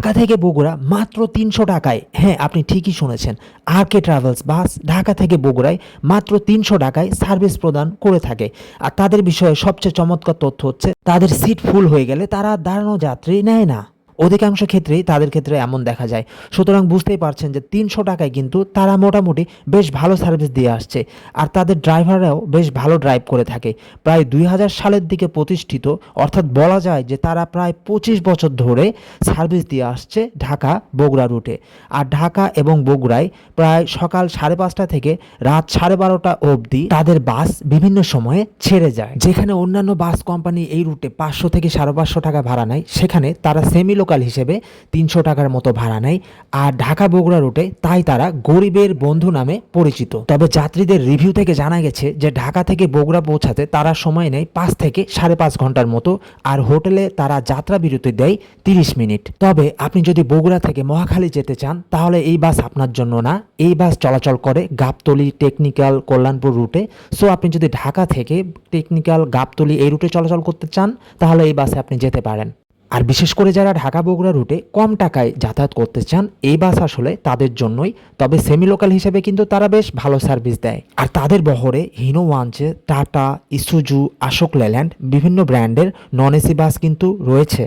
ঢাকা থেকে বগুড়া মাত্র ৩০০ টাকায়। হ্যাঁ, আপনি ঠিকই শুনেছেন। আরকে ট্রাভেলস বাস ঢাকা থেকে বগুড়ায় মাত্র ৩০০ টাকায় সার্ভিস প্রদান করে থাকে। আর তাদের বিষয়ে সবচেয়ে চমৎকার তথ্য হচ্ছে তাদের সিট ফুল হয়ে গেলে তারা দাঁড়ানো যাত্রী নেয় না। অধিকাংশ ক্ষেত্রেই তাদের ক্ষেত্রে এমন দেখা যায়। সুতরাং বুঝতেই পারছেন যে ৩০০ টাকায় কিন্তু তারা মোটামুটি বেশ ভালো সার্ভিস দিয়ে আসছে। আর তাদের ড্রাইভাররাও বেশ ভালো ড্রাইভ করে থাকে। প্রায় ২০০০ সালের দিকে প্রতিষ্ঠিত, অর্থাৎ বলা যায় যে তারা প্রায় ২৫ বছর ধরে সার্ভিস দিয়ে আসছে ঢাকা বগুড়া রুটে। আর ঢাকা এবং বগুড়ায় প্রায় সকাল ৫:৩০ থেকে রাত ১২:৩০ অবধি তাদের বাস বিভিন্ন সময়ে ছেড়ে যায়। যেখানে অন্যান্য বাস কোম্পানি এই রুটে ৫০০ থেকে ৫৫০ টাকা ভাড়া নেয়, সেখানে তারা সেমি লোকাল হিসেবে ৩০০ টাকার মতো ভাড়া নেয়। আর ঢাকা বগুড়া রুটে তাই তারা গরিবের বন্ধু নামে পরিচিত। তবে যাত্রীদের রিভিউ থেকে জানা গেছে যে ঢাকা থেকে বগুড়া পৌঁছাতে তারা সময় নেয় ৫ থেকে ৫.৫ ঘন্টার মতো। আর হোটেলে তারা যাত্রা বিরতি দেয় ৩০ মিনিট। তবে আপনি যদি বগুড়া থেকে মহাখালী যেতে চান তাহলে এই বাস আপনার জন্য না। এই বাস চলাচল করে গাবতলী, টেকনিক্যাল, কল্যাণপুর রুটে। সো আপনি যদি ঢাকা থেকে টেকনিক্যাল, গাবতলী এই রুটে চলাচল করতে চান তাহলে এই বাসে আপনি যেতে পারেন। আর বিশেষ করে যারা ঢাকা বগুড়া রুটে কম টাকায় যাতায়াত করতে চান, এই বাস আসলে তাদের জন্যই। তবে সেমি লোকাল হিসেবে কিন্তু তারা বেশ ভালো সার্ভিস দেয়। আর তাদের বহরে হিনো ওয়াঞ্চে, টাটা, ইসুজু, অশোক লেল্যান্ড বিভিন্ন ব্র্যান্ডের নন এসি বাস কিন্তু রয়েছে।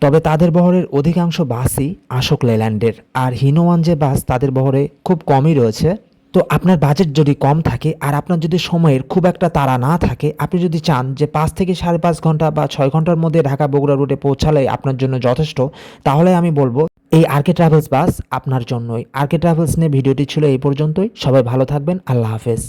তবে তাদের বহরের অধিকাংশ বাসই অশোক লেল্যান্ডের। আর হিনো ওয়াঞ্চে বাস তাদের বহরে খুব কমই রয়েছে। তো আপনার বাজেট যদি কম থাকে আর আপনার যদি সময়ের খুব একটা তাড়া না থাকে, আপনি যদি চান যে ৫ থেকে ৫.৫ ঘন্টা বা ৬ ঘন্টার মধ্যে ঢাকা বগুড়া রুটে পৌঁছালে আপনার জন্য যথেষ্ট, তাহলে আমি বলবো এই আরকে ট্রাভেলস বাস আপনার জন্যই। আরকে ট্রাভেলস নিয়ে ভিডিওটি ছিল এই পর্যন্তই। সবাই ভালো থাকবেন। আল্লাহ হাফেজ।